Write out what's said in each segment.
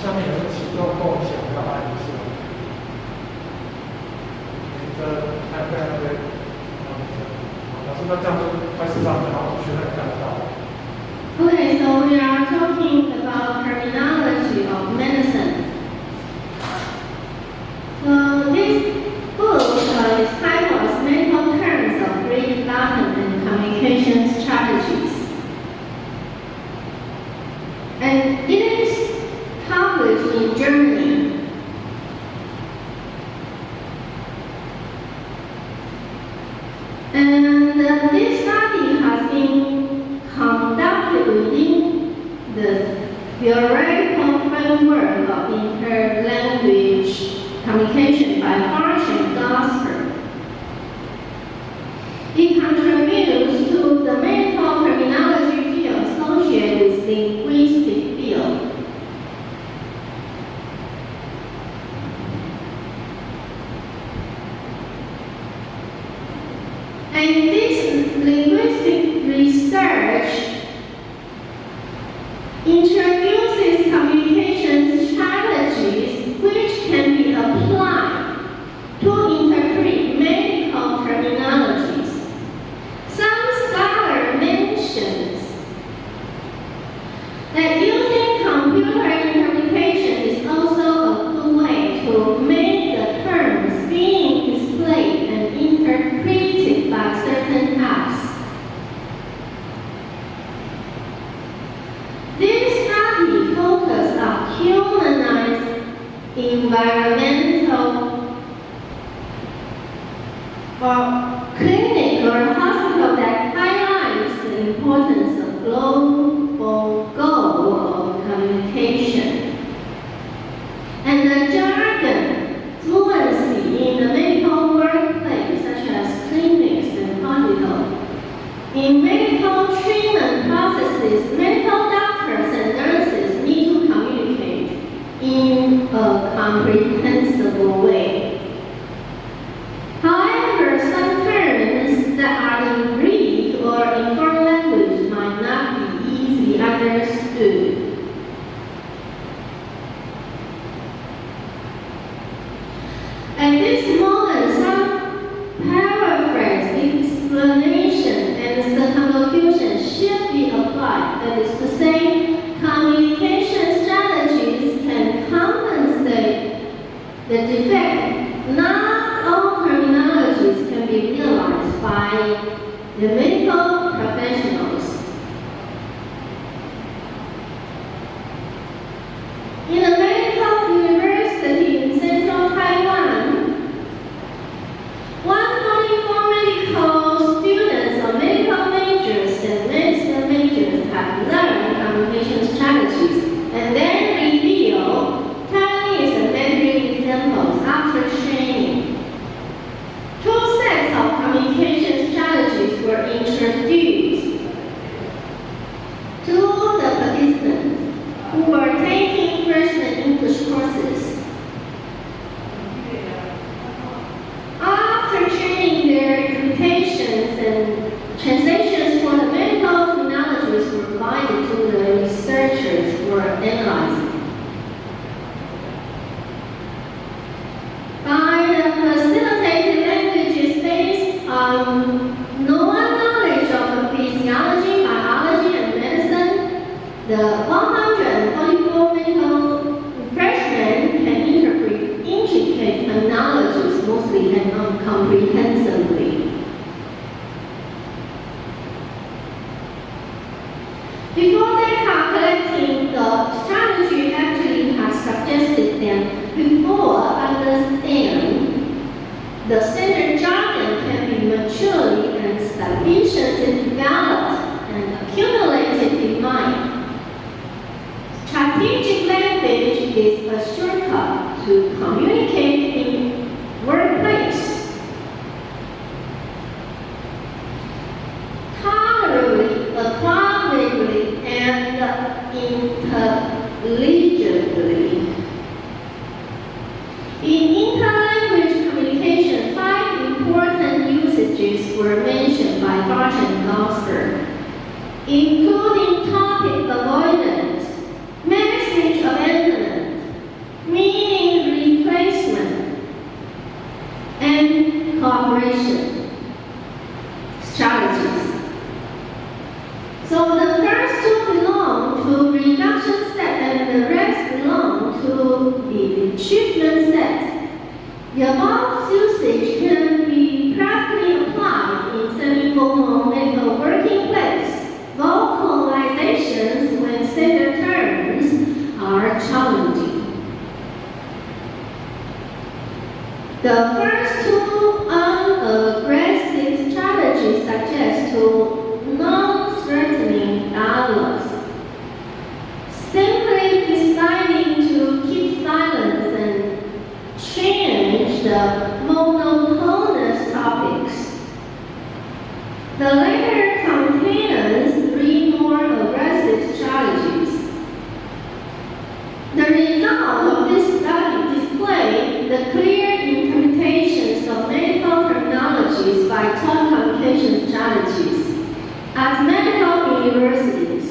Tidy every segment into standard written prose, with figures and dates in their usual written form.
下面有个启动共享要按一下，对，老师，那这样就开始上，然后同学们看得到。Okay, so we are talking about terminology of medicine. So this book is titled Medical Terms of Greek, Latin, and Communication Strategies. And it is published in Germany. And this study has been conducted within the theoretical framework of interlanguage communication by Faerch and Kasper. It contributes to the medical terminology field associated with linguistic field. And this linguistic research introduces communication strategies which can be applied to interpret medical terminologies. Some scholar mentions that using computer interpretation is also a good way to make the terms being displayed and interpreted by certain apps. This study focused on humanized environmental or clinic or hospital that highlights the importance of global goal of communication. And the jargon, fluency in the medical workplace, such as clinics and hospitals. In medical treatment processes, medical doctors and nurses need to communicate in a comprehensible way. However, some terms that are in Greek or in foreign language might not be easily understood. At this moment, some paraphrase, explanation, and circumlocution should be applied. That is to say, communication strategies can compensate the defect. Not all terminologies can be realized by the medical professionals. In a medical university in central Taiwan, 144 medical students or medical majors and medicine majors have learned communication strategies and then reveal Taiwanese and Mandarin examples after training. 2 sets of communication strategies were introduced to the participants who were taking freshmen English courses. After training, their interpretations and translations for the medical terminologies were provided to the researchers for analyzing. By the facilitated languages based on knowledge of physiology, biology, and medicine, the 144 medical freshmen can interpret intricate terminologies mostly and comprehensibly. Before data collecting, the strategy actually has suggested them before understand the standard jargon can be maturely and sufficiently developed and accumulated in mind. Strategic language is a shortcut to communicate in workplace. Tolerably, appropriately, and intelligibly. In interlanguage communication, 5 important usages were mentioned by Faerch and Kasper, including topic avoidance, message abandonment, meaning replacement, and cooperation strategies. So the first two belong to reduction set and the rest belong to the achievement set. The above usage can be practically applied in semi-formal medical working place. Vocalizations when standard terms are challenging. The first two unaggressive strategies suggest to nonthreatening dialogues. Simply deciding to keep silence and change the monotonous topics. The latter contains three more aggressive strategies. The result of this study display the clear interpretations of medical terminologies by top communication strategies at medical universities.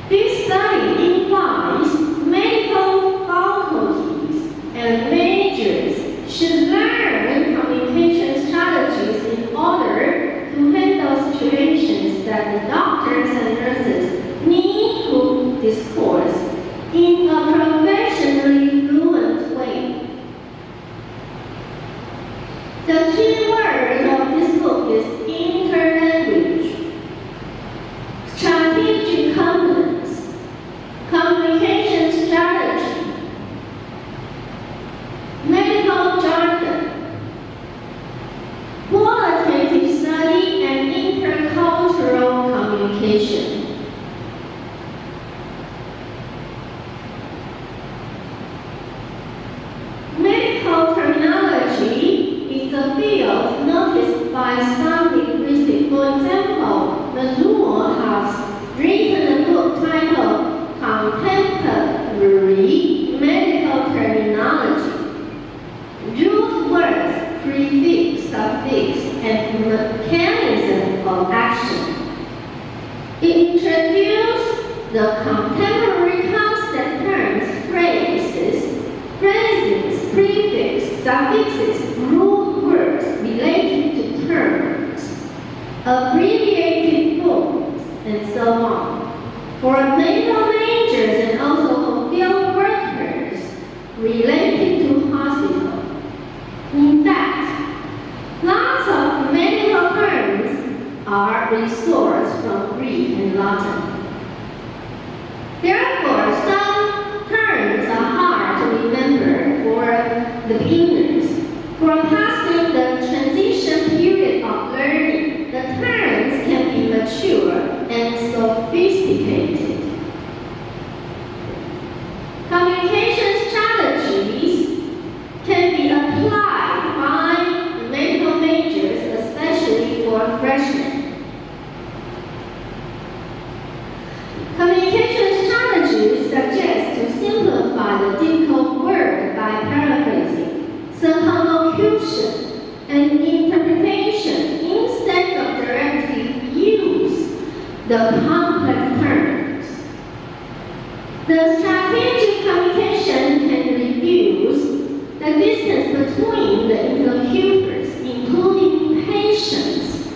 This study implies medical faculties and majors should learn communication strategies in order to handle situations that the doctors and nurses need to discourse in a professionally fluent way. The key word of this book is interlanguage, strategic competence, communication strategy, medical jargon, qualitative study, and intercultural communication. Medical terminology is a field noticed by some linguistics. For example, the Zuo has written a book titled Contemporary Medical Terminology. Root words, prefix, suffix, and mechanism of action. It introduced the contemporary concept terms, phrases, prefix, suffixes, root words related to terms, abbreviated forms, and so on. For medical majors and also for field workers related to hospital. In fact, lots of medical terms are resourced from Greek and Latin. Therefore, some terms are hard to remember for the beginners. For passing the transition period of learning, the terms can be mature and sophisticated. Communication strategies can be applied by medical majors, especially for freshmen. Communication strategies suggest to simplify the difficult word by paraphrasing, circumlocution, and interpretation instead of directly use the complex terms. The strategic communication can reduce the distance between the interlocutors, including patients,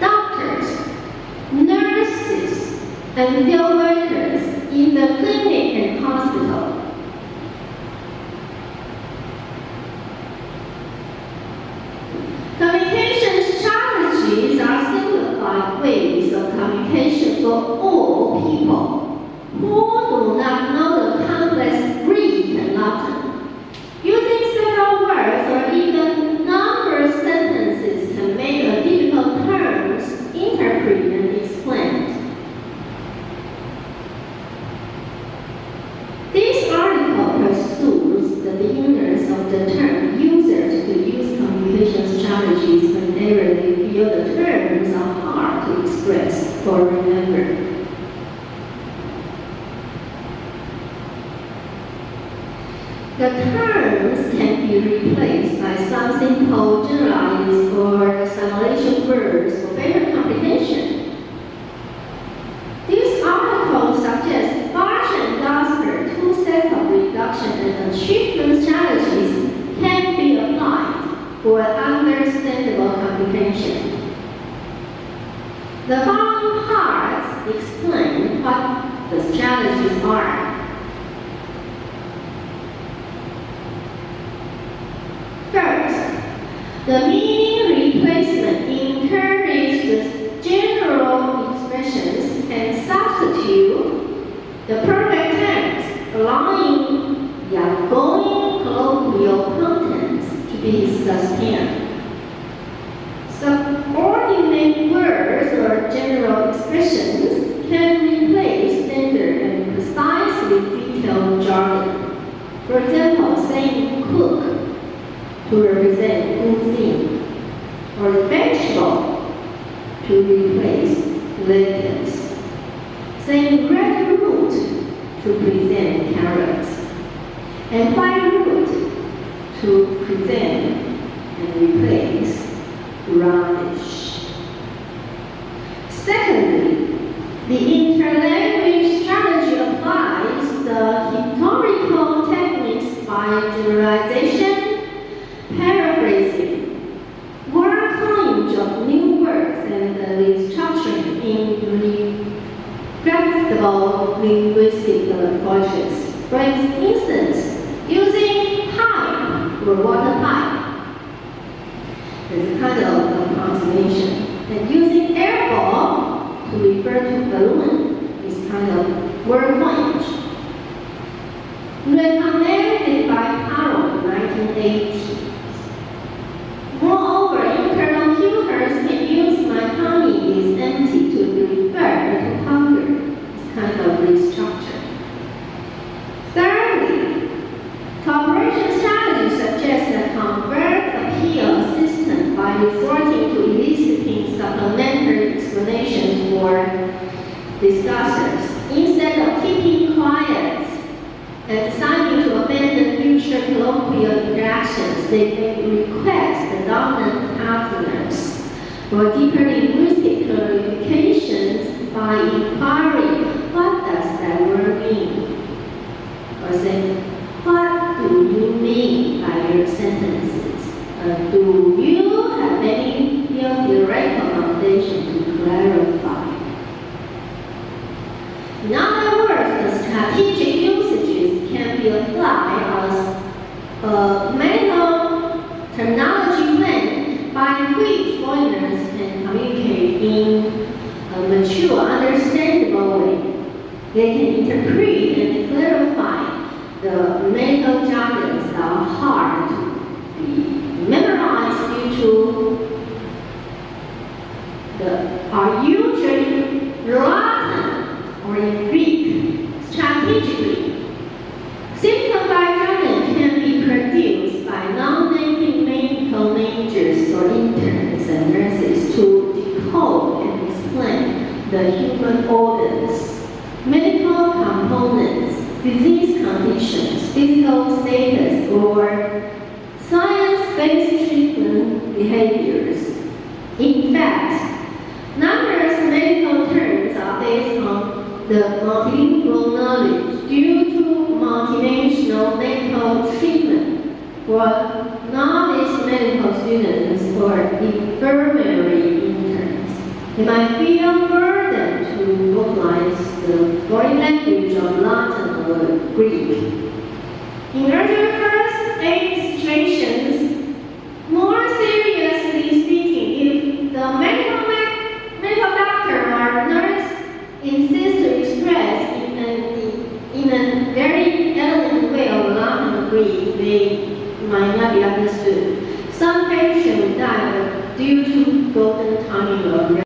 doctors, nurses, and field workers in the clinic and hospital. Communication strategies are simplified ways of communication for all people who do not know the complex Greek and Latin. Using several words or even numbered sentences can make a difficult terms interpreted and explained. This article pursues the beginners of the term users to use communication strategies whenever they feel the terms are hard to express or remember. The terms can be replaced by some simple generalized or simulation words words for better comprehension. This article suggests Faerch and Kasper, two sets of reduction and achievement strategies can be applied for understandable comprehension. The following parts explain what the strategies are. First, the meaning replacement encourages general expressions and substitute the perfect tense, allowing the outgoing colloquial contents to be sustained. Subordinate words or general expressions can replace standard and precisely detailed jargon. For example, saying cook to represent cuisine, or vegetable to replace lettuce. Saying red root to present carrots, and white root to present and replace radish. Secondly, the interlanguage strategy applies the historical techniques by generalization, paraphrasing, word coinage of new words, and restructuring in flexible linguistic approaches. For instance, using pipe for water pipe is a kind of approximation, and using airball to refer to balloon is kind of word coinage. Recommended by Harold in 1980. Moreover, interlocutors can use my tummy is empty to refer to hunger. It's kind of restructure. Thirdly, cooperation strategy suggests a convert appeal system by resorting to eliciting supplementary explanations for discussers. Instead of keeping quiet and deciding to abandon future colloquial interactions, they may request the dominant partners for deeper linguistic clarifications by inquiring, what does that word mean? Or say, what do you mean by your sentences? Do you have any theoretical foundation to clarify? In other words, the strategic usages can be applied as a mental terminology plan by which foreigners can communicate in a mature, understandable way. They can interpret and clarify the medical jargons that are hard to be memorized due to are usually Latin or in Greek. Strategically, simplified jargon can be produced by non-native medical majors or interns and nurses to decode and explain the human organs, medical components, disease conditions, physical status, or science-based treatment behaviors. In fact, numerous medical terms are based on the multilingual knowledge due to multinational medical treatment for novice medical students or infirmary interns. They might feel burdened to vocalize the foreign language of Latin or Greek. In urgent first aid situations, more seriously speaking, if the medical doctor or nurse insists to express in a very elegant way of Latin or Greek, they might not be understood. Some patients die due to golden timing or